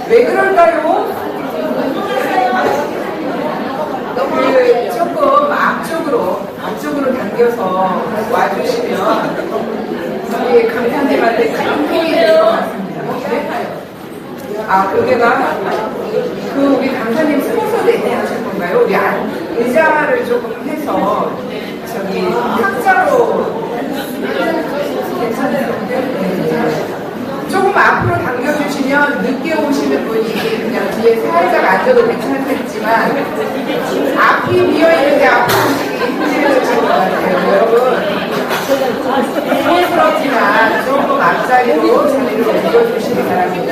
왜 그럴까요? 조금 앞쪽으로 당겨서 와주시면 우리 강사님한테 큰 힘이 될 것 같습니다. 그게가 우리 강사님 스폰서 내내하실 건가요? 우리 의자를 조금 해서 저기 탁자로 괜찮아요. 조금 앞으로 당겨주시면 늦게 오시는 분이 그냥 뒤에 살짝 앉아도 괜찮겠지만 앞이 비어있는데 앞으로 오시기 힘들으실 것 같아요. 여러분 부끄럽지만 조금 앞자리로 자리를 옮겨주시기 바랍니다.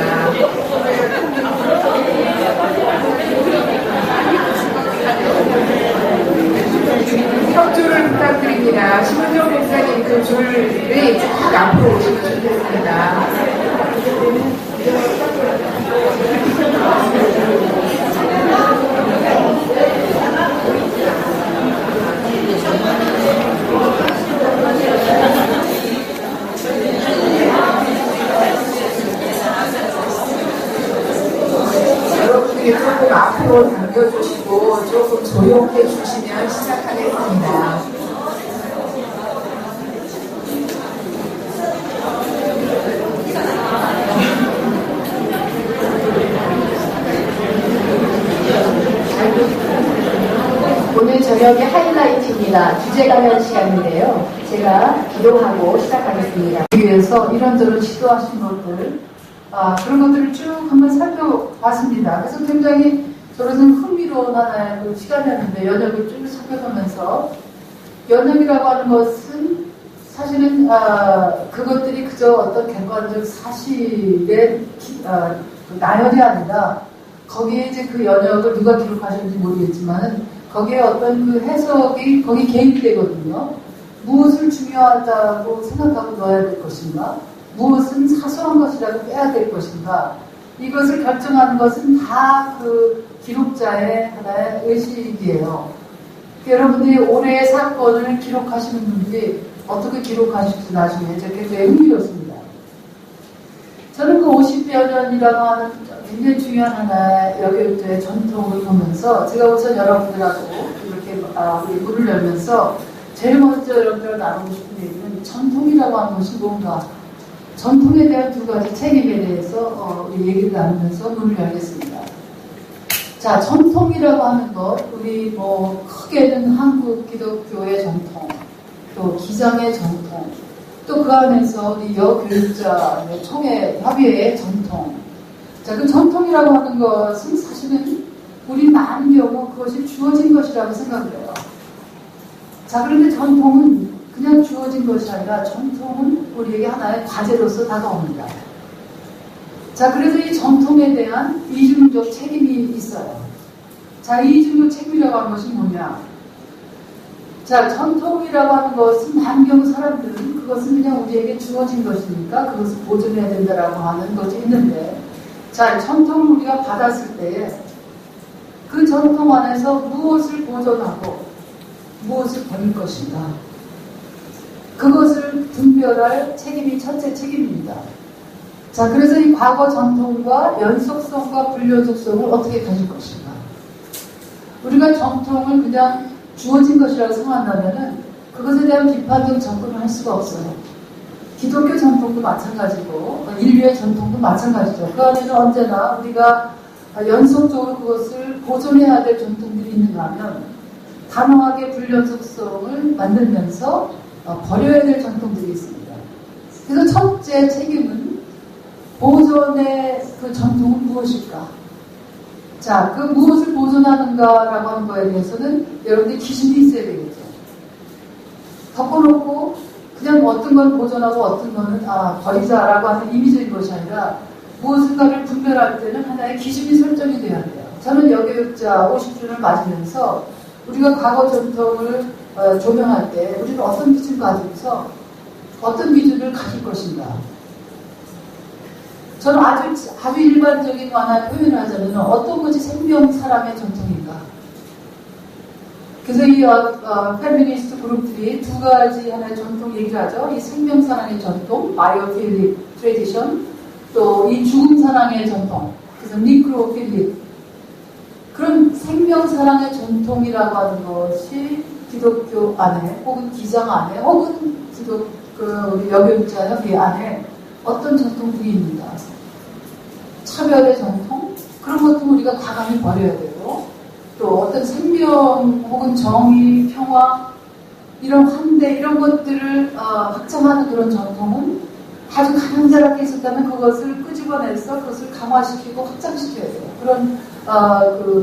협조를 부탁드립니다. 심은정 목사님 그 줄이 쭉 앞으로 오시면 좋겠습니다. 여러분들이 조금 앞으로 당겨주시고 조금 조용해 주시면 시작하겠습니다. 오늘 저녁의 하이라이트입니다. 주제 관련 시간인데요. 제가 기도하고 시작하겠습니다. 위해서 이런저런 시도하신 것들, 그런 것들을 쭉 한번 살펴봤습니다. 그래서 굉장히 저로서는 흥미로운 하나의 그 시간이었는데, 연역을 쭉 살펴보면서, 연역이라고 하는 것은 사실은 그것들이 그저 어떤 객관적 사실의 나열이 아니라, 거기에 이제 그 연역을 누가 기록하셨는지 모르겠지만 거기에 어떤 그 해석이 거기 개입이 되거든요. 무엇을 중요하다고 생각하고 넣어야 될 것인가, 무엇은 사소한 것이라고 빼야 될 것인가, 이것을 결정하는 것은 다 그 기록자의 하나의 의식이에요. 여러분들이 올해의 사건을 기록하시는 분들이 어떻게 기록하실지 나중에 굉장히 흥미롭습니다. 저는 그 50여 년이라고 하는 굉장히 중요한 하나의 여교육자의 전통을 보면서 제가 우선 여러분들하고 이렇게 우리 문을 열면서 제일 먼저 여러분들과 나누고 싶은 얘기는 전통이라고 하는 것이 뭔가, 전통에 대한 두 가지 책임에 대해서 우리 얘기를 나누면서 문을 열겠습니다. 자, 전통이라고 하는 것, 우리 크게는 한국 기독교의 전통, 또 기장의 전통, 또 그 안에서 우리 여교육자의 총회 협의회의 전통. 자, 그 전통이라고 하는 것은 사실은 우리 많은 경우 그것이 주어진 것이라고 생각을 해요. 자, 그런데 전통은 그냥 주어진 것이 아니라 전통은 우리에게 하나의 과제로서 다가옵니다. 자, 그래서 이 전통에 대한 이중적 책임이 있어요. 자, 이 이중적 책임이라고 하는 것이 뭐냐? 자, 전통이라고 하는 것은 많은 경우 사람들은 그것은 그냥 우리에게 주어진 것이니까 그것을 보존해야 된다라고 하는 것이 있는데, 자, 전통을 우리가 받았을 때에 그 전통 안에서 무엇을 보존하고 무엇을 버릴 것인가, 그것을 분별할 책임이 첫째 책임입니다. 자, 그래서 이 과거 전통과 연속성과 불연속성을 어떻게 가질 것인가. 우리가 전통을 그냥 주어진 것이라고 생각한다면은 그것에 대한 비판적 접근을 할 수가 없어요. 기독교 전통도 마찬가지고 인류의 전통도 마찬가지죠. 그 안에는 언제나 우리가 연속적으로 그것을 보존해야 될 전통들이 있는가 하면 단호하게 불연속성을 만들면서 버려야 될 전통들이 있습니다. 그래서 첫째 책임은 보존의 그 전통은 무엇일까? 자, 그 무엇을 보존하는가라고 하는 거에 대해서는 여러분들이 기준이 있어야 되겠죠. 덮어놓고 그냥 어떤 건 보존하고 어떤 거는 버리자라고 하는 임의적인 것이 아니라 무엇인가를 분별할 때는 하나의 기준이 설정이 돼야 돼요. 저는 여교육자 50주를 맞으면서 우리가 과거 전통을 조명할 때 우리는 어떤 기준을 가지고서 어떤 기준을 가질 것인가. 저는 아주 일반적인 하나 표현을 하자면 어떤 것이 생명 사람의 전통인가. 그래서 이 페미니스트 그룹들이 두 가지 하나의 전통 얘기를 하죠. 이 생명 사랑의 전통, 바이오필릭 트레디션, 또 이 죽음 사랑의 전통. 그래서 니크로필릭 그런 생명사랑의 전통이라고 하는 것이 기독교 안에 혹은 기장 안에 혹은 우리 여교육자 협의 안에 어떤 전통들이 있는가. 차별의 전통 그런 것도 우리가 과감히 버려야 되고 또 어떤 생명 혹은 정의, 평화 이런 환대 이런 것들을 확장하는 그런 전통은 아주 가난자랍게 있었다면 그것을 끄집어내서 그것을 강화시키고 확장시켜야 돼요. 그런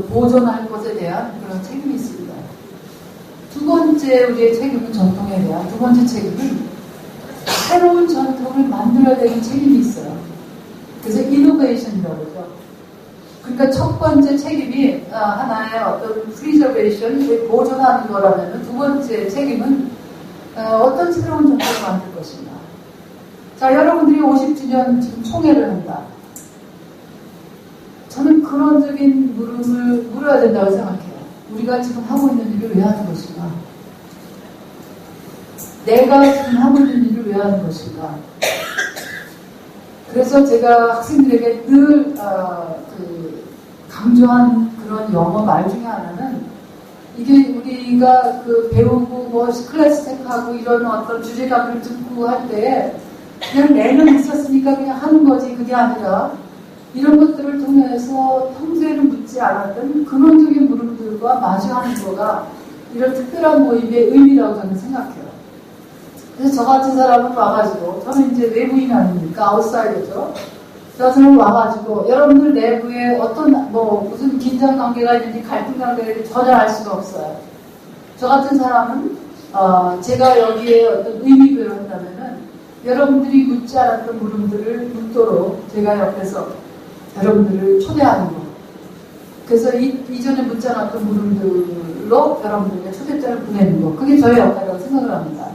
보존할 것에 대한 그런 책임이 있습니다. 두 번째 우리의 책임은 전통에 대한 두 번째 책임은 새로운 전통을 만들어야 되는 책임이 있어요. 그래서 이노베이션이라고 그러죠. 그러니까 첫 번째 책임이 하나의 어떤 프리저베이션, 보존하는 거라면 두 번째 책임은 어떤 새로운 전통을 만들 것인가. 자, 여러분들이 50주년 지금 총회를 한다. 저는 근원적인 물음을 물어야 된다고 생각해요. 우리가 지금 하고 있는 일을 왜 하는 것인가? 내가 지금 하고 있는 일을 왜 하는 것인가? 그래서 제가 학생들에게 늘 강조한 그런 영어 말 중에 하나는 이게 우리가 배우고 뭐 클래스 책하고 이런 어떤 주제감을 듣고 할 때 그냥 내면 있었으니까 그냥 하는 거지 그게 아니라 이런 것들을 통해서 평소에는 묻지 않았던 근원적인 물음들과 마주하는 거가 이런 특별한 모임의 의미라고 저는 생각해요. 그래서 저 같은 사람은 와가지고 저는 이제 외부인 아닙니까? 아웃사이더죠. 저 사람 와가지고 여러분들 내부에 어떤 무슨 긴장 관계가 있는지 갈등 관계가 있는지 전혀 알 수가 없어요. 저 같은 사람은 제가 여기에 어떤 의미부여를 한다면은 여러분들이 묻지 않았던 물음들을 묻도록 제가 옆에서 여러분들을 초대하는 거. 그래서 이전에 묻지 않았던 물음들로 여러분들에게 초대장을 보내는 거. 그게 저의 역할이라고 생각을 합니다.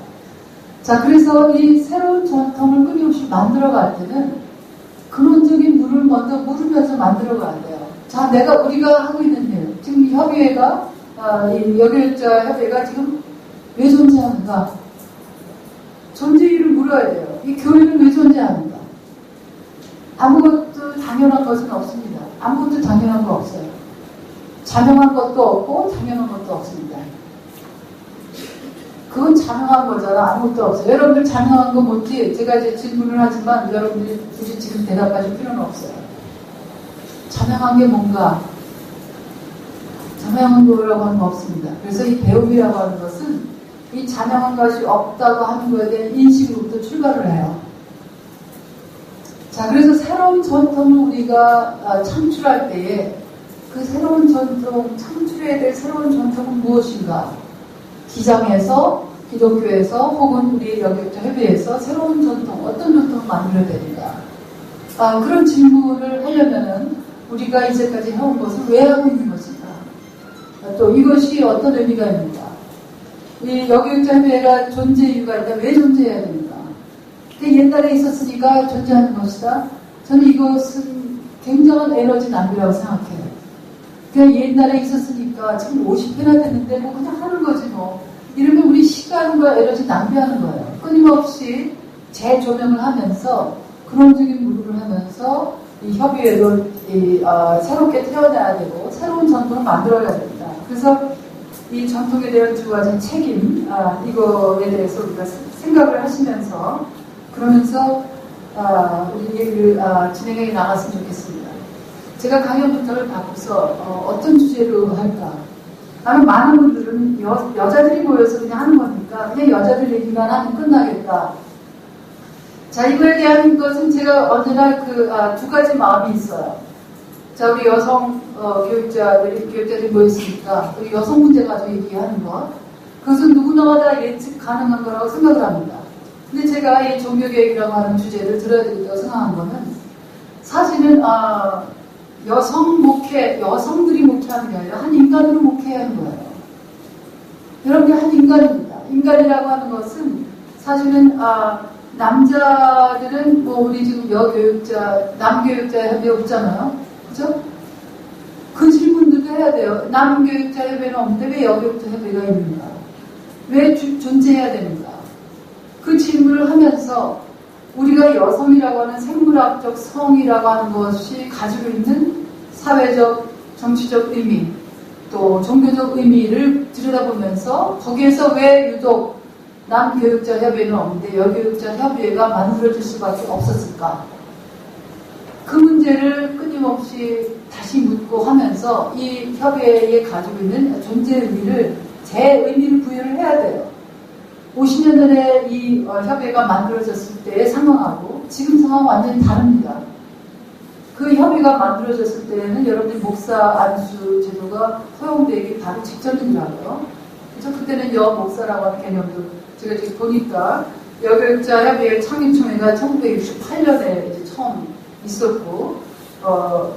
자, 그래서 이 새로운 전통을 끊임없이 만들어갈 때는 근원적인 물을 먼저 물으면서 만들어가야 돼요. 자, 우리가 하고 있는 일. 지금 이 협의회가, 이 여교육자 협의회가 지금 왜 존재하는가? 존재 이유를 물어야 돼요. 이 교회는 왜 존재하는가? 아무것도 당연한 것은 없습니다. 아무것도 당연한 거 없어요. 자명한 것도 없고 당연한 것도 없습니다. 그건 자명한 거잖아. 아무것도 없어요. 여러분들 자명한 거 뭔지 제가 이제 질문을 하지만 여러분들이 굳이 지금 대답하실 필요는 없어요. 자명한 게 뭔가? 자명한 거라고 하는 거 없습니다. 그래서 이 배움이라고 하는 것은 이 자명한 것이 없다고 하는 것에 대한 인식으로부터 출발을 해요. 자, 그래서 새로운 전통을 우리가 창출할 때에 그 새로운 전통, 창출해야 될 새로운 전통은 무엇인가? 기장에서, 기독교에서 혹은 우리 여교육자 협의회에서 새로운 전통, 어떤 전통을 만들어야 되는가? 그런 질문을 하려면은 우리가 이제까지 해온 것을 왜 하고 있는 것인가? 또 이것이 어떤 의미가 있는가? 이 여교육자 협의회가 존재 이유가 있다. 왜 존재해야 됩니까? 옛날에 있었으니까 존재하는 것이다. 저는 이것은 굉장한 에너지 낭비라고 생각해요. 그냥 옛날에 있었으니까 지금 50회나 됐는데 뭐 그냥 하는 거지 뭐. 이러면 우리 시간과 에너지 낭비하는 거예요. 끊임없이 재조명을 하면서 근원적인 물음을 하면서 이 협의회도 새롭게 태어나야 되고 새로운 전통을 만들어야 됩니다. 그래서 이 전통에 대한 두 가지 책임, 이거에 대해서 우리가 생각을 하시면서 그러면서 우리 얘기를 진행해 나갔으면 좋겠습니다. 제가 강연 부탁을 받고서 어떤 주제로 할까? 나는 많은 분들은 여자들이 모여서 그냥 하는 겁니까? 그냥 여자들 얘기만 하면 끝나겠다. 자, 이거에 대한 것은 제가 언제나 두 가지 마음이 있어요. 자, 우리 여성 교육자들이 모였으니까 우리 여성 문제 가지고 얘기하는 것, 그것은 누구나 다 예측 가능한 거라고 생각을 합니다. 근데 제가 이 종교개혁이라고 하는 주제를 들어야 되겠다고 생각한 거는 사실은 여성들이 목회하는 게 아니라 한 인간으로 목회해야 하는 거예요. 여러분들 한 인간입니다. 인간이라고 하는 것은 사실은 남자들은 우리 지금 남교육자 협의회 없잖아요. 그죠? 그 질문들도 해야 돼요. 남교육자 협의회는 없는데 왜 여교육자 협의회가 있는가? 왜 존재해야 되는가? 그 질문을 하면서 우리가 여성이라고 하는 생물학적 성이라고 하는 것이 가지고 있는 사회적, 정치적 의미, 또 종교적 의미를 들여다보면서 거기에서 왜 유독 남교육자 협의회는 없는데 여교육자 협의회가 만들어질 수밖에 없었을까? 그 문제를 끊임없이 다시 묻고 하면서 이 협의회에 가지고 있는 존재 의미를 재의미를 부여를 해야 돼요. 50년 전에 이 협의회가 만들어졌을 때의 상황하고 지금 상황은 완전히 다릅니다. 그 협의가 만들어졌을 때는 여러분들 목사 안수 제도가 허용되기 바로 직전이더라고요. 그래서 그때는 여목사라고 하는 개념도 제가 지금 보니까 여교육자 협의회 창립총회가 1968년에 이제 처음 있었고,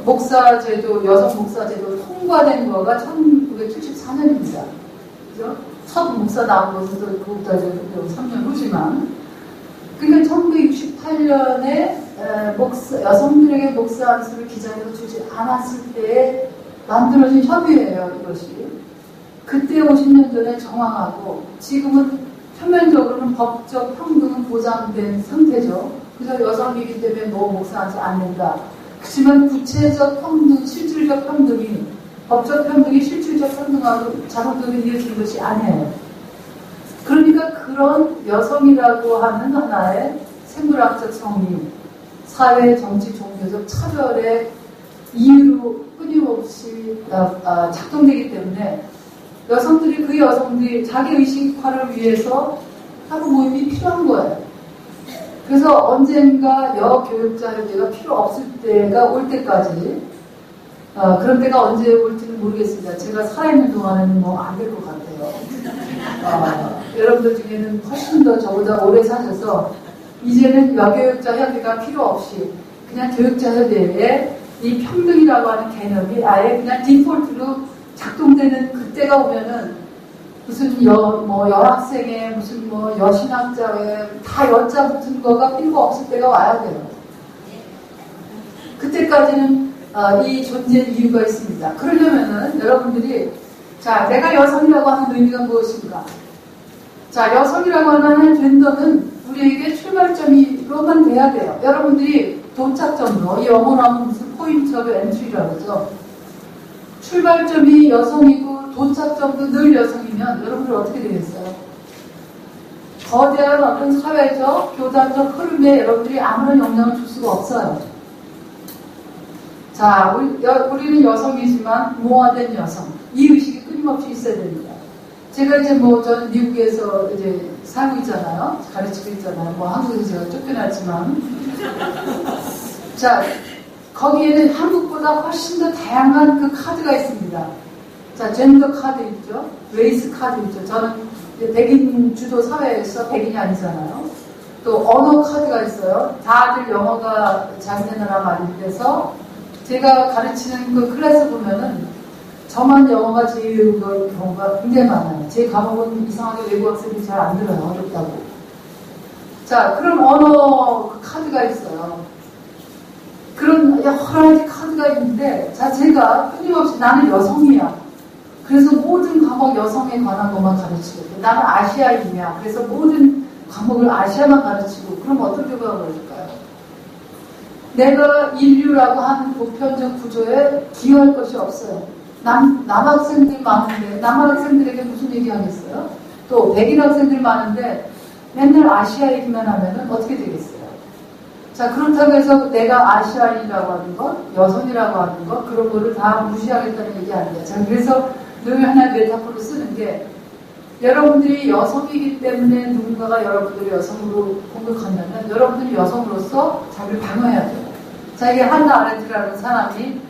목사 제도, 여성 목사 제도 통과된 거가 1974년입니다. 그죠? 첫 목사 나온 것은 또 그것보다 3년 후지만. 그러니까 1968년에 여성들에게 목사 안수를 기장에서 주지 않았을 때에 만들어진 협의회예요, 이것이. 그때 50년 전에 정황하고 지금은 표면적으로는 법적 평등은 보장된 상태죠. 그래서 여성이기 때문에 목사 안수 안 된다. 그렇지만 구체적 평등, 실질적 평등이 법적 평등이 실질적 평등하고 자동적으로 이어진 것이 아니에요. 그러니까 그런 여성이라고 하는 하나의 생물학적 성리, 사회, 정치, 종교적 차별의 이유로 끊임없이 작동되기 때문에 여성들이 그 여성들이 자기 의식화를 위해서 하루 모임이 필요한 거예요. 그래서 언젠가 여교육자 협의회가 필요 없을 때가 올 때까지 그런 때가 언제 올지는 모르겠습니다. 제가 살아있는 동안에는 뭐 안 될 것 같아요. 여러분들 중에는 훨씬 더 저보다 오래 사셔서 이제는 여교육자 협의가 필요 없이 그냥 교육자 협의회에 이 평등이라고 하는 개념이 아예 그냥 디폴트로 작동되는 그때가 오면은 무슨 여학생회, 무슨 여신학자회 다 여자 붙은 거가 필요가 없을 때가 와야 돼요. 그때까지는 이 존재 이유가 있습니다. 그러려면은 여러분들이 자, 내가 여성이라고 하는 의미가 무엇인가? 자, 여성이라고 하는 젠더는 우리에게 출발점이로만 돼야 돼요. 여러분들이 도착점으로, 이 영어로 하면 무슨 포인트 오브 엔트리라고 그러죠. 출발점이 여성이고 도착점도 늘 여성이면 여러분들 어떻게 되겠어요? 거대한 어떤 사회적, 교단적 흐름에 여러분들이 아무런 영향을 줄 수가 없어요. 자, 우리는 여성이지만 모화된 여성. 이 의식이 끊임없이 있어야 됩니다. 제가 이제 저는 미국에서 이제 살고 있잖아요. 가르치고 있잖아요. 한국에서 제가 쫓겨났지만. 자, 거기에는 한국보다 훨씬 더 다양한 그 카드가 있습니다. 자, 젠더 카드 있죠. 레이스 카드 있죠. 저는 백인 주도 사회에서 백인이 아니잖아요. 또 언어 카드가 있어요. 다들 영어가 자기네 나라 말인데서 제가 가르치는 그 클래스 보면은 저만 영어가 제일 경우가 굉장히 많아요. 제 과목은 이상하게 외국 학생들이 잘 안 들어요. 어렵다고. 자, 그런 언어 카드가 있어요. 그런 여러 가지 카드가 있는데, 자, 제가 끊임없이 나는 여성이야. 그래서 모든 과목 여성에 관한 것만 가르치고, 나는 아시아인이야. 그래서 모든 과목을 아시아만 가르치고, 그럼 어떤 결과가 벌어질까요? 내가 인류라고 하는 보편적 구조에 기여할 것이 없어요. 남학생들 많은데, 남학생들에게 무슨 얘기 하겠어요? 또, 백인 학생들 많은데, 맨날 아시아 얘기만 하면은 어떻게 되겠어요? 자, 그렇다고 해서 내가 아시아인이라고 하는 것, 여성이라고 하는 것, 그런 거를 다 무시하겠다는 얘기 아니에요. 자, 그래서 늘 하나의 메타포를 쓰는 게, 여러분들이 여성이기 때문에 누군가가 여러분들을 여성으로 공격한다면, 여러분들이 여성으로서 자기를 방어해야 돼요. 자, 이게 한나 아렌트라는 사람이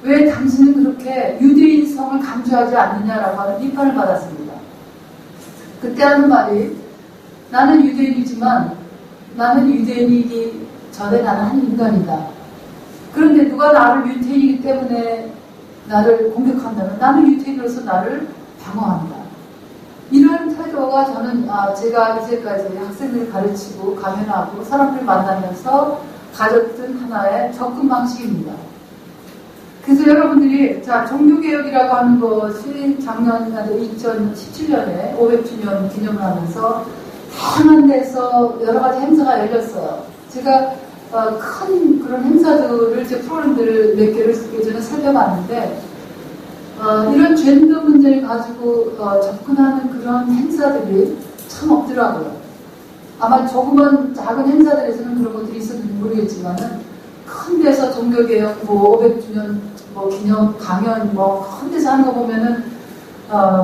왜 당신은 그렇게 유대인성을 강조하지 않느냐라고 하는 비판을 받았습니다. 그때 하는 말이, 나는 유대인이지만, 나는 유대인이기 전에 나는 한 인간이다. 그런데 누가 나를 유태인이기 때문에 나를 공격한다면 나는 유태인으로서 나를 방어한다. 이런 태도가 저는 제가 이제까지 학생들을 가르치고 강연하고 사람들을 만나면서 가졌던 하나의 접근 방식입니다. 그래서 여러분들이 자, 종교개혁이라고 하는 것이 작년 2017년에 500주년 기념을 하면서 다양한 데서 여러 가지 행사가 열렸어요. 제가 큰 그런 행사들을, 제 프로그램들을 몇 개를 예전에 설명 살펴봤는데 이런 젠더 문제를 가지고 접근하는 그런 행사들이 참 없더라고요. 아마 조그만 작은 행사들에서는 그런 것들이 있었는지 모르겠지만은 큰 데서 종교개혁 500주년 기념 강연 큰 데서 하는 거 보면은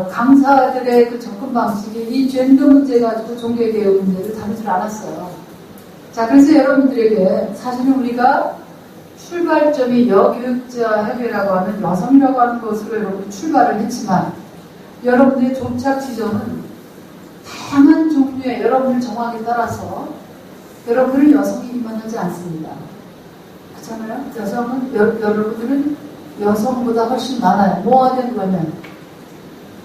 강사들의 그 접근 방식이 이 젠더 문제 가지고 종교개혁 문제를 다루질 않았어요. 자, 그래서 여러분들에게 사실은 우리가 출발점이 여교육자 협회라고 하는 여성이라고 하는 것으로 여러분이 출발을 했지만 여러분들의 도착 지점은 다양한 종류의 여러분의 정황에 따라서 여러분은 여성이기만 하지 않습니다. 그렇잖아요? 여성은 여러분들은 여성보다 훨씬 많아요. more than women.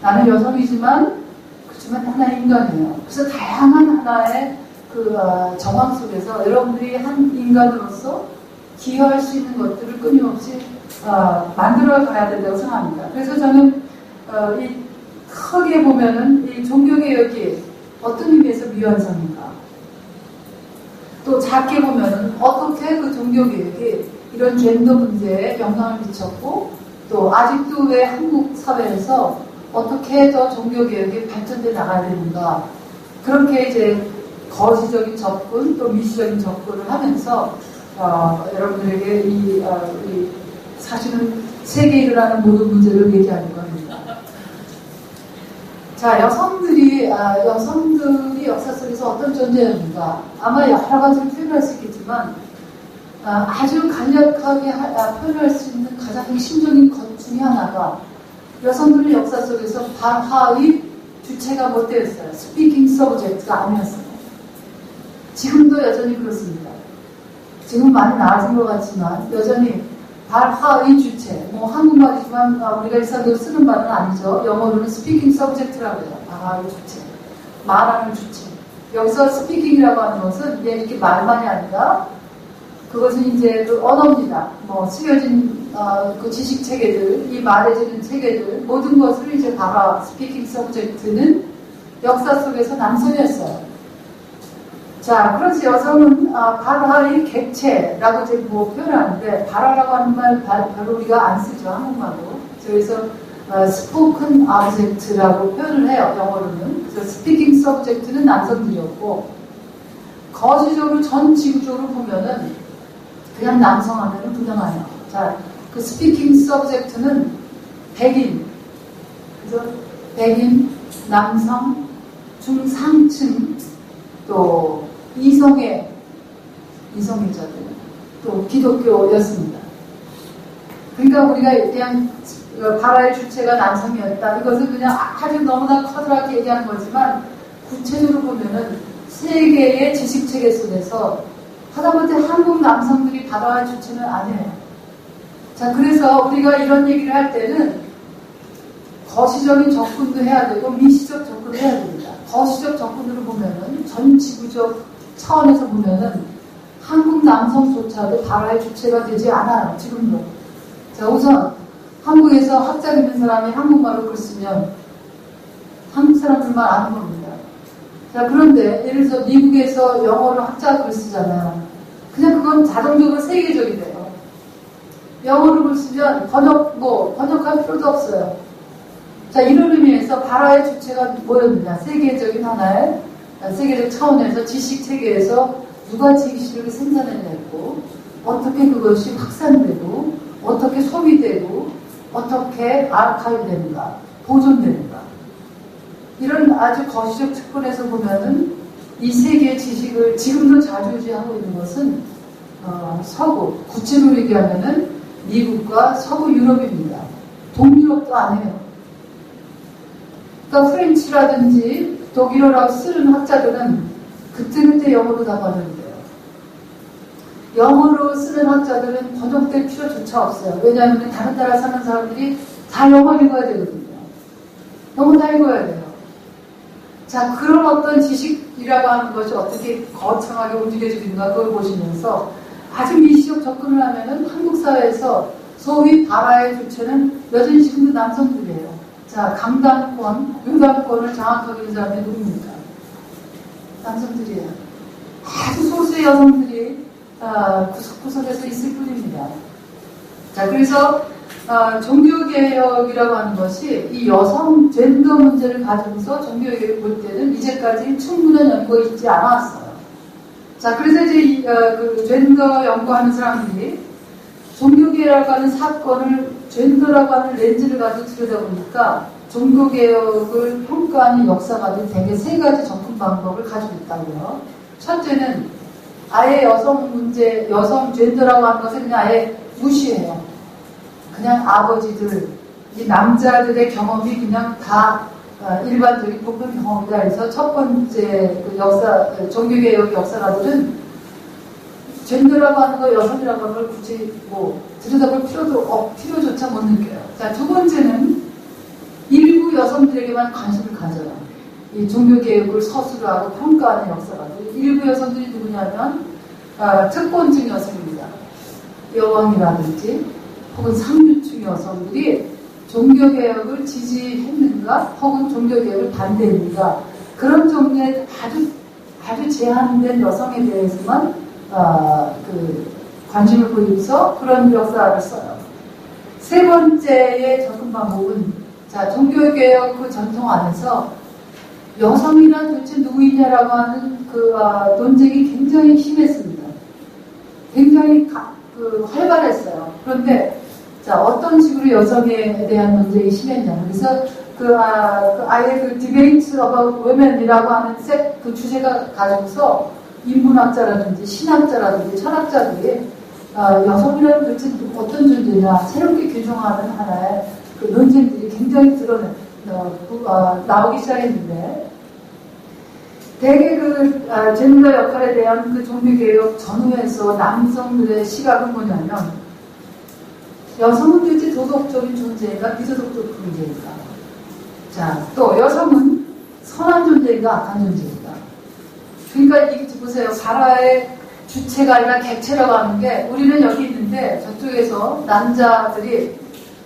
나는 여성이지만 그렇지만 하나의 인간이에요. 그래서 다양한 하나의 그 정황 속에서 여러분들이 한 인간으로서 기여할 수 있는 것들을 끊임없이 만들어 가야 된다고 생각합니다. 그래서 저는 이 크게 보면은 이 종교개혁이 어떤 의미에서 미완성인가, 또 작게 보면은 어떻게 그 종교개혁이 이런 젠더 문제에 영향을 미쳤고, 또 아직도 왜 한국 사회에서 어떻게 더 종교개혁이 발전돼 나가야 되는가, 그렇게 이제 거시적인 접근 또 미시적인 접근을 하면서 여러분들에게 이 사실은 세계에 일어나는 모든 문제를 얘기하는 겁니다. 자, 여성들이 역사 속에서 어떤 존재였는가, 아마 여러 가지로 표현할 수 있겠지만 아주 간략하게 표현할 수 있는 가장 핵심적인 것 중에 하나가 여성들의 역사 속에서 발화의 주체가 못 되었어요. 스피킹 서브젝트가 아니었어요. 지금도 여전히 그렇습니다. 지금 많이 나아진 것 같지만 여전히 발화의 주체, 한국말이지만 우리가 일상적으로 쓰는 말은 아니죠. 영어로는 스피킹 서브젝트라고 해요. 발화의 주체, 말하는 주체. 여기서 스피킹이라고 하는 것은 이렇게 말만이 아니라 그것은 이제 그 언어입니다. 쓰여진 그 지식 체계들, 이 말해지는 체계들, 모든 것을 이제 발화, 스피킹 서브젝트는 역사 속에서 남성이었어요. 자, 그래서 여성은 발화의 객체라고 이제 표현하는데, 발화라고 하는 말 별로 우리가 안 쓰죠, 한국말로. 그래서 스포큰 아브젝트라고 표현을 해요, 영어로는. 그래서 스피킹 서브젝트는 남성들이었고, 거시적으로 전 지구적으로 보면은 그냥 남성 하면은 부정하네요. 자, 그 스피킹 서브젝트는 백인, 그래서 백인, 남성, 중상층, 또 이성애자들, 또 기독교였습니다. 그러니까 우리가 그냥 발화의 주체가 남성이었다, 이것은 그냥 아주 너무나 커다랗게 얘기하는 거지만 구체적으로 보면은 세계의 지식체계 속에서 하다못해 한국 남성들이 발화의 주체는 아니에요. 자, 그래서 우리가 이런 얘기를 할 때는 거시적인 접근도 해야 되고 미시적 접근도 해야 됩니다. 거시적 접근으로 보면은 전 지구적 차원에서 보면은 한국 남성조차도 발화의 주체가 되지 않아요. 지금도. 자, 우선 한국에서 학자 있는 사람이 한국말로 글 쓰면 한국 사람들만 아는 겁니다. 자, 그런데 예를 들어서 미국에서 영어로 학자 글 쓰잖아요. 그냥 그건 자동적으로 세계적이 돼요. 영어로 글 쓰면 번역할 필요도 없어요. 자, 이런 의미에서 발화의 주체가 뭐였느냐? 세계적인 하나의 세계적 차원에서 지식 체계에서 누가 지식을 생산해냈고, 어떻게 그것이 확산되고, 어떻게 소비되고, 어떻게 아카이브 되는가, 보존되는가. 이런 아주 거시적 측면에서 보면은 이 세계의 지식을 지금도 자주지하고 있는 것은 서구, 구체로 얘기하면은 미국과 서구 유럽입니다. 동유럽도 아니에요. 그러니까 프렌치라든지 독일어라고 쓰는 학자들은 그때그때 영어로 다 번역돼요. 영어로 쓰는 학자들은 번역될 필요조차 없어요. 왜냐하면 다른 나라 사는 사람들이 다 영어 읽어야 되거든요. 영어 다 읽어야 돼요. 자, 그런 어떤 지식이라고 하는 것이 어떻게 거창하게 움직여지는가, 그걸 보시면서 아주 미시적 접근을 하면은 한국 사회에서 소위 발화의 주체는 여전히 지금도 남성들이에요. 자, 강단권, 요단권을 장악하고 있는 사람이 누굽니까? 남성들이에요. 아주 소수의 여성들이 구석구석에서 있을 뿐입니다. 자, 그래서 종교개혁이라고 하는 것이 이 여성 젠더 문제를 가지고서 종교개혁을 볼 때는 이제까지 충분한 연구가 있지 않았어요. 자, 그래서 이제 그 젠더 연구하는 사람들이 종교개혁이라고 하는 사건을 젠더라고 하는 렌즈를 가지고 들여다보니까 종교개혁을 평가하는 역사가들이 대개 세 가지 접근 방법을 가지고 있다고요. 첫째는 아예 여성 문제, 여성 젠더라고 하는 것을 그냥 아예 무시해요. 그냥 아버지들, 이 남자들의 경험이 그냥 다 일반적인 보편 경험이다 해서 첫 번째 그 종교개혁 역사가들은 젠더라고 하는 거, 여성이라고 하는 걸 굳이 뭐 들여다볼 필요조차 못 느껴요. 자, 두 번째는 일부 여성들에게만 관심을 가져요. 이 종교개혁을 서술을 하고 평가하는 역사가들. 일부 여성들이 누구냐면 특권층 여성입니다. 여왕이라든지 혹은 상류층 여성들이 종교개혁을 지지했는가 혹은 종교개혁을 반대했는가 그런 종류의 아주 제한된 여성에 대해서만 관심을 보이면서 그런 역사를 써요. 세 번째의 접근 방법은 자, 종교개혁 그 전통 안에서 여성이란 도대체 누구이냐라고 하는 논쟁이 굉장히 심했습니다. 굉장히 활발했어요. 그런데 자, 어떤 식으로 여성에 대한 논쟁이 심했냐. 그래서 아예 그 디베이트 about women이라고 하는 그 주제가 가지고서 인문학자라든지 신학자라든지 철학자들이 여성이라는 도대체 어떤 존재냐 새롭게 규정하는 하나의 그 논쟁들이 굉장히 나오기 시작했는데 대개 젠더 역할에 대한 그 종교개혁 전후에서 남성들의 시각은 뭐냐면 여성은 도대체 도덕적인 존재인가 비도덕적인 존재인가 자, 또 여성은 선한 존재인가 악한 존재인가 그러니까 이게 보세요. 가라의 주체가 아니라 객체라고 하는 게 우리는 여기 있는데 저쪽에서 남자들이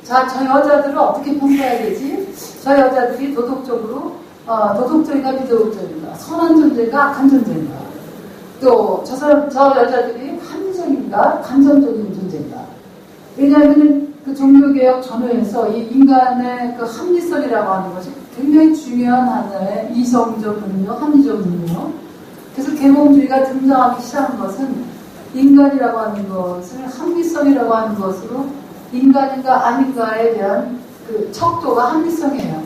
자, 저 여자들을 어떻게 평가해야 되지? 저 여자들이 도덕적인가 비도덕적인가 선한 존재인가 악한 존재인가 또 저 여자들이 합리적인가 감정적인 존재인가 왜냐하면 그 종교개혁 전후에서 이 인간의 그 합리성이라고 하는 것이 굉장히 중요한 하나의 이성적 능력, 합리적 능력 그래서 계몽주의가 등장하기 시작한 것은 인간이라고 하는 것을 합리성이라고 하는 것으로 인간인가 아닌가에 대한 그 척도가 합리성이에요.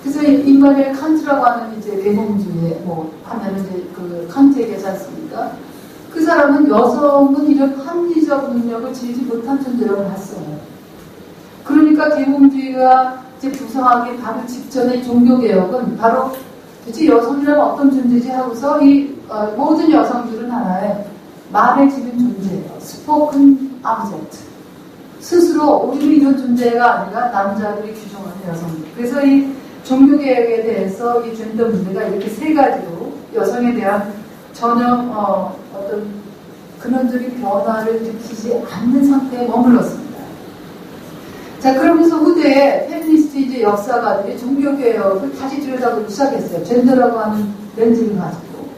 그래서 인간의 칸트라고 하는 이제 계몽주의 하면은 이제 그 칸트 얘기하지 않습니까? 그 사람은 여성은 이런 합리적 능력을 지니지 못한 존재라고 봤어요. 그러니까 계몽주의가 이제 부상하기 바로 직전의 종교개혁은 바로 도대체 여성이란 어떤 존재지 하고서 이 모든 여성들은 하나의 말에 지는 존재예요. 스포큰 아브젝트. 스스로 우리는 이런 존재가 아니라 남자들이 규정하는 여성들. 그래서 이 종교개혁에 대해서 이 젠더 문제가 이렇게 세 가지로 여성에 대한 전혀 어떤 근원적인 변화를 느끼지 않는 상태에 머물렀습니다. 자, 그러면서 후대에 페미니스트 이제 역사가들이 종교개혁을 다시 들여다보기 시작했어요. 젠더라고 하는 렌즈를 가지고.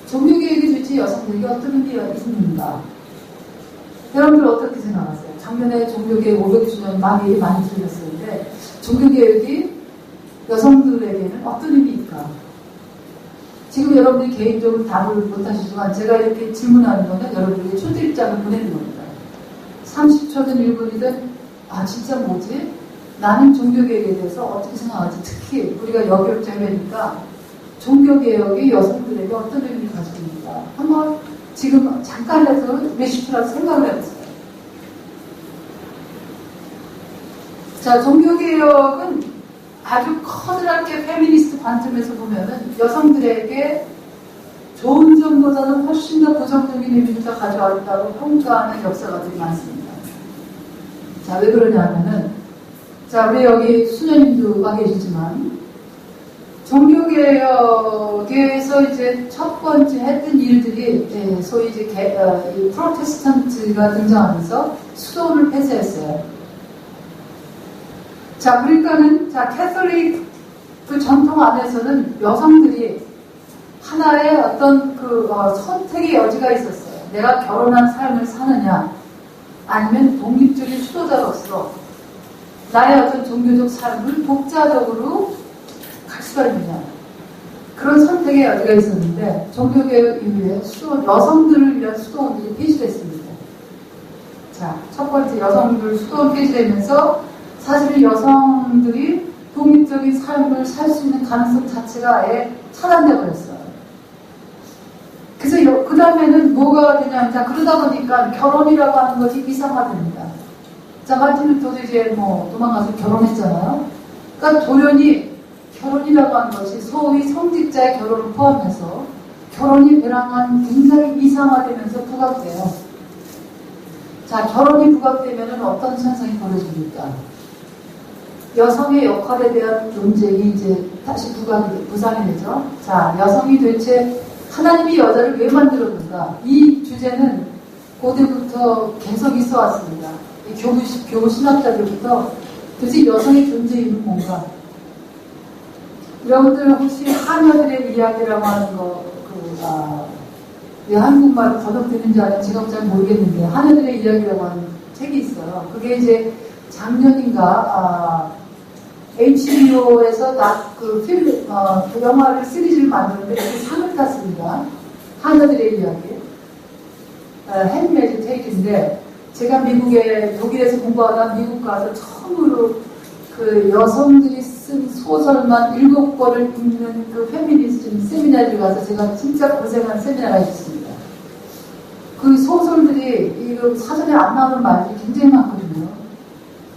종교개혁이 도대체 여성들에게 어떤 의미가 있는가? 여러분들 어떻게 생각하세요? 작년에 종교개혁 500주년 많이 들렸었는데, 종교개혁이 여성들에게는 어떤 의미일까? 지금 여러분들이 개인적으로 답을 못하시지만, 제가 이렇게 질문하는 거는 여러분들에게 초대입장을 보내는 겁니다. 30초든 1분이든 진짜 뭐지? 나는 종교개혁에 대해서 어떻게 생각하지? 특히 우리가 여교육자회니까 종교개혁이 여성들에게 어떤 의미를 가지고 있는가? 한번 지금 잠깐이라도 몇십 초라도 생각을 해보세요. 자, 종교개혁은 아주 커다랗게 페미니스트 관점에서 보면은 여성들에게 좋은 점보다는 훨씬 더 부정적인 의미를 더 가져왔다고 평가하는 역사가들이 많습니다. 자, 왜 그러냐면은, 자, 우리 여기 수녀님도 와 계시지만, 종교개혁에서 이제 첫 번째 했던 일들이, 소위 이제 프로테스탄트가 등장하면서 수도원을 폐쇄했어요. 자, 그러니까는, 캐톨릭 그 전통 안에서는 여성들이 하나의 어떤 선택의 여지가 있었어요. 내가 결혼한 삶을 사느냐, 아니면 독립적인 수도자로서 나의 어떤 종교적 삶을 독자적으로 갈 수가 있느냐. 그런 선택의 여지가 있었는데 종교개혁 이후에 여성들을 위한 수도원들이 폐지됐습니다. 자, 첫 번째 여성들 수도원 폐지되면서 사실은 여성들이 독립적인 삶을 살 수 있는 가능성 자체가 아예 차단돼 버렸어요. 그래서 그 다음에는 뭐가 되냐면, 자, 그러다 보니까 결혼이라고 하는 것이 이상화됩니다. 자, 마틴 루터도 이제 뭐 도망가서 결혼했잖아요. 그러니까 돌연히 결혼이라고 하는 것이 소위 성직자의 결혼을 포함해서 결혼이 배랑한 굉장히 이상화되면서 부각돼요. 자, 결혼이 부각되면 어떤 현상이 벌어집니까? 여성의 역할에 대한 논쟁이 이제 다시 부상이 되죠. 자, 여성이 도대체 하나님이 여자를 왜 만들었는가? 이 주제는 고대부터 계속 있어 왔습니다. 교우 신학자들부터 도대체 여성의 존재는 뭔가? 여러분들 혹시 하녀들의 이야기라고 하는 거, 한국말로 번역되는지 아닌지 제가 잘 모르겠는데, 하녀들의 이야기라고 하는 책이 있어요. 그게 이제 작년인가, HBO에서 그 영화를 시리즈를 만드는데 그 상을 탔습니다. 하녀들의 이야기. 핸드메이드 테이크인데, 제가 독일에서 공부하다 미국 가서 처음으로 그 여성들이 쓴 소설만 7권을 읽는 그 페미니스트 세미나를 가서 제가 진짜 고생한 세미나가 있었습니다. 그 소설들이 이거 사전에 안 나오는 말들이 굉장히 많거든요.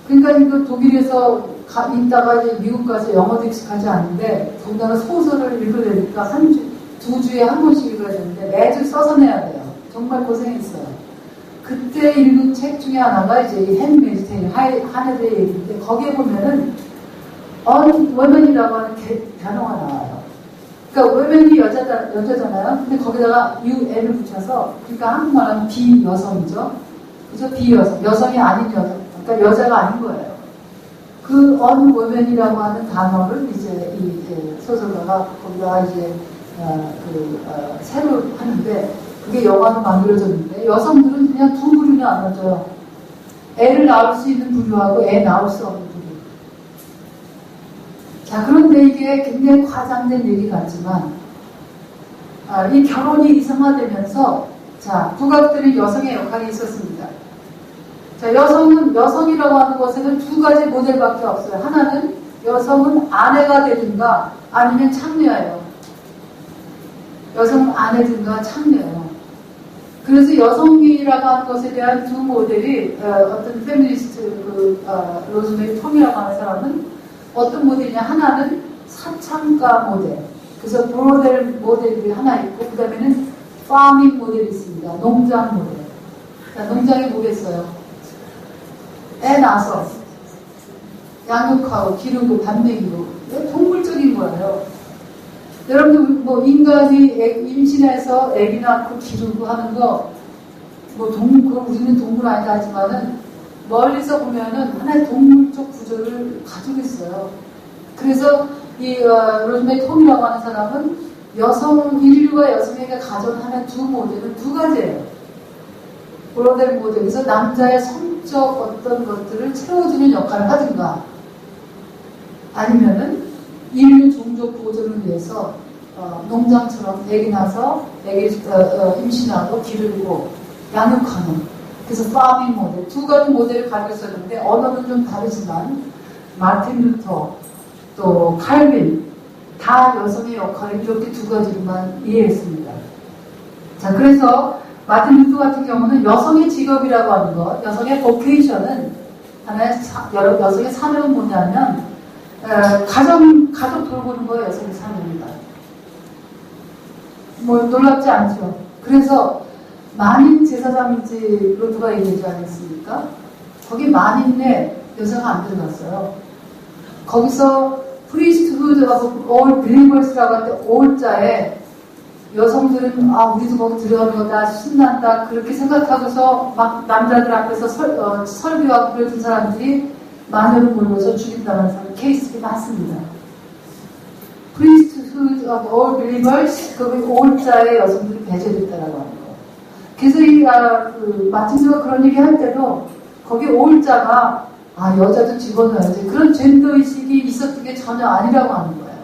그러니까 이거 독일에서 있다가 이제 미국 가서 영어도 익숙하지 않은데 더군다나 소설을 읽으려니까 두 주에 한 번씩 읽어야 되는데 매주 써서 내야 돼요. 정말 고생했어요. 그때 읽은 책 중에 하나가 이제 이 핸드메이드 테일, 하늘의 얘기인데 거기에 보면은 woman이라고 하는 단어가 나와요. 그러니까 woman이 여자잖아요. 근데 거기다가 un을 붙여서, 그러니까 한국말하면 비여성이죠. 그죠? 비여성. 여성이 아닌 여성. 그러니까 여자가 아닌 거예요. 그 woman이라고 하는 단어를 이제 이 소설가가 거기다가 이제 새로 하는데 그게 영화로 만들어졌는데 여성들은 그냥 두 부류로 나눠져요. 애를 낳을 수 있는 부류하고 애 낳을 수 없는 부류. 자, 그런데 이게 굉장히 과장된 얘기 같지만 이 결혼이 이상화되면서 자, 부각되는 여성의 역할이 있었습니다. 자, 여성이라고 하는 것에는 두 가지 모델밖에 없어요. 하나는 여성은 아내가 되든가 아니면 창녀예요. 여성은 아내든가 창녀예요. 그래서 여성이라고 하는 것에 대한 두 모델이 어떤 페미니스트 로즈메리 톰이라고 하는 사람은 어떤 모델이냐, 하나는 사창가 모델, 그래서 브로델 모델이 하나 있고 그 다음에는 파밍 모델이 있습니다. 농장 모델. 자, 농장이 뭐겠어요? 애 낳아서 양육하고 기르고 밥 먹이고 동물적인 거예요. 여러분들 뭐 인간이 임신해서 애기 낳고 기르고 하는 거 뭐 우리는 동물 아니다 하지만은 멀리서 보면은 하나의 동물적 구조를 가지고 있어요. 그래서 이 로즈메리 톰이라고 하는 사람은 인류와 여성에게 가져하는 두 모델은 두 가지예요. 브로델 모델에서 남자의 성적 어떤 것들을 채워주는 역할을 하든가 아니면은 인류 종족 보존을 위해서 농장처럼 애기 낳아서 임신하고 기르고 양육하는, 그래서 파밍 모델, 두 가지 모델을 가지고 있었는데 언어는 좀 다르지만 마틴 루터 또 칼빈 다 여성의 역할을 이렇게 두 가지로만 이해했습니다. 자, 그래서 마틴 루터 같은 경우는 여성의 직업이라고 하는 것, 여성의 보케이션은 하나의 여성의 사명은 뭐냐면 가족 돌보는 거에 여성의 사명입니다. 뭐 놀랍지 않죠. 그래서 만인 제사장인지 루터가 얘기하지 않았습니까? 거기 만인에 여자가 안 들어갔어요. 거기서 프리스트후드하고 올 빌리버스라고 할 때 올자에 여성들은 우리도 거기 들어가는 거다 신난다 그렇게 생각하고서 막 남자들 앞에서 설교하고 그랬던 사람들이 마녀를 몰려서 죽인다는 사람 케이스가 많습니다. priesthood of all believers, 거기 올자에 여성들이 배제됐다라고 하는 거. 그래서 마틴 루터가 그런 얘기 할 때도 거기 올자가 여자도 집어넣어야지. 그런 젠더의식이 있었던 게 전혀 아니라고 하는 거예요.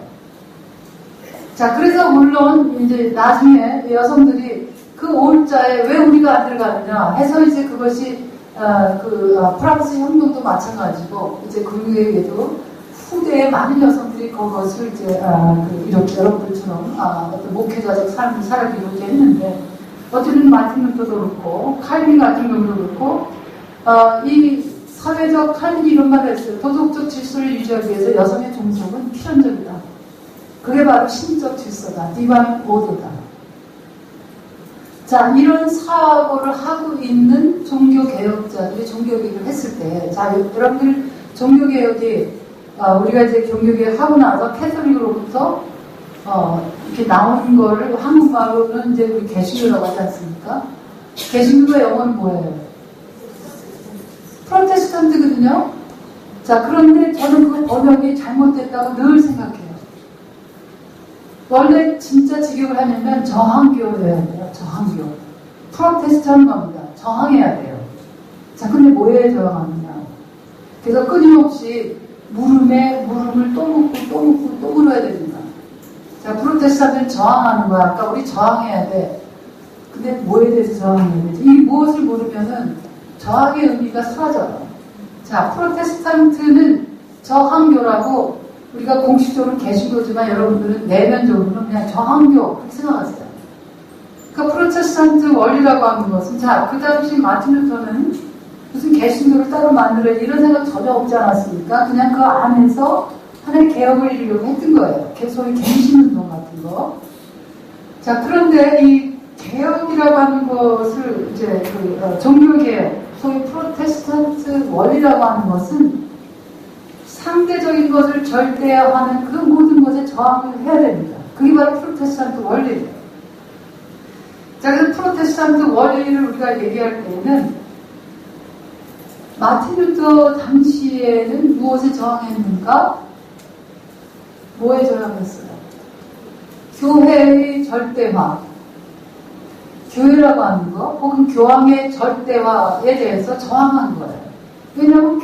자, 그래서 물론 이제 나중에 여성들이 그 올자에 왜 우리가 안 들어가느냐 해서 이제 그것이 프랑스 혁명도 마찬가지고 이제 그에게도 후대에 많은 여성들이 그것을 이제 이렇게 여러분들처럼 어떤 목회자적 삶을 살아가려고 했는데 어쨌든 마틴 루터도 그렇고 칼빈 같은 경우도 그렇고 이 사회적 칼빈이 이런 말을 했어요. 도덕적 질서를 유지하기 위해서 여성의 종속은 필연적이다. 그게 바로 신적 질서다. 디바인 오더다. 자, 이런 사고를 하고 있는 종교개혁자들이 종교개혁을 했을 때, 자, 여러분들 종교개혁이, 우리가 이제 종교개혁 하고 나서 캐톨릭으로부터, 이렇게 나오는 거를 한국말로는 이제 우리 개신교라고 하지 않습니까? 개신교가 영어는 뭐예요? 프로테스탄트거든요? 자, 그런데 저는 그 번역이 잘못됐다고 늘 생각해요. 원래 진짜 직역을 하려면 저항교여야 돼요. 저항교. 프로테스탄 겁니다. 저항해야 돼요. 자, 근데 뭐에 저항하느냐. 그래서 끊임없이 물음에 물음을 또 묻고 또 묻고 또 물어야 됩니다. 자, 프로테스탄트는 저항하는 거야. 아까 우리 저항해야 돼. 근데 뭐에 대해서 저항해야 되지? 이 무엇을 모르면은 저항의 의미가 사라져요. 자, 프로테스탄트는 저항교라고 우리가 공식적으로 개신교지만 여러분들은 내면적으로는 그냥 저항교 그렇게 생각하세요. 그러니까 프로테스탄트 원리라고 하는 것은 자, 그 당시 마틴 루터는 무슨 개신교를 따로 만들어야 이런 생각 전혀 없지 않았습니까? 그냥 그 안에서 하나의 개혁을 이루려고 했던 거예요. 소위 갱신운동 같은 거. 자, 그런데 이 개혁이라고 하는 것을 이제 종교개혁, 소위 프로테스탄트 원리라고 하는 것은 상대적인 것을 절대화하는 그 모든 것에 저항을 해야 됩니다. 그게 바로 프로테스탄트 원리예요. 자, 그래서 프로테스탄트 원리를 우리가 얘기할 때는 마틴 루터 당시에는 무엇에 저항했는가? 뭐에 저항했어요? 교회의 절대화. 교회라고 하는 거, 혹은 교황의 절대화에 대해서 저항한 거예요. 왜냐하면